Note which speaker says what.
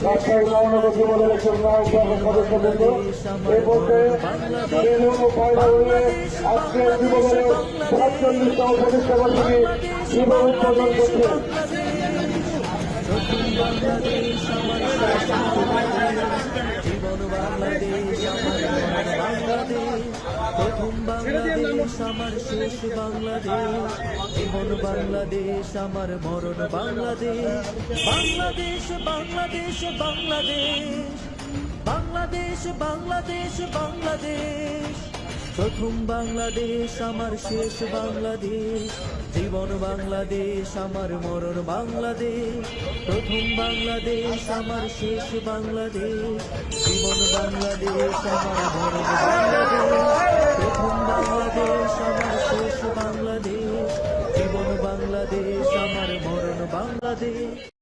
Speaker 1: রাজশাহী মহানগর যুবদলের একজন সদস্যবৃন্দ এই পথে আজকে যুবদলের ৪৭তম প্রতিষ্ঠা বার্ষিকী শুভ উদ্বোধন করছেন।
Speaker 2: প্রথম বাংলাদেশ আমার শেষ বাংলাদেশ, জীবন বাংলাদেশ আমার মরণ বাংলাদেশ। বাংলাদেশ বাংলাদেশ বাংলাদেশ, বাংলাদেশ বাংলাদেশ বাংলাদেশ। প্রথম বাংলাদেশ আমার শেষ বাংলাদেশ, জীবন বাংলাদেশ আমার মরণ বাংলাদেশ। প্রথম বাংলাদেশ আমার শেষ বাংলাদেশ, জীবন বাংলাদেশ আমার মরণ বাংলাদেশ। প্রথম বাংলাদেশ আমার শেষ বাংলাদেশ, জীবন বাংলাদেশ আমার মরণ বাংলাদেশ।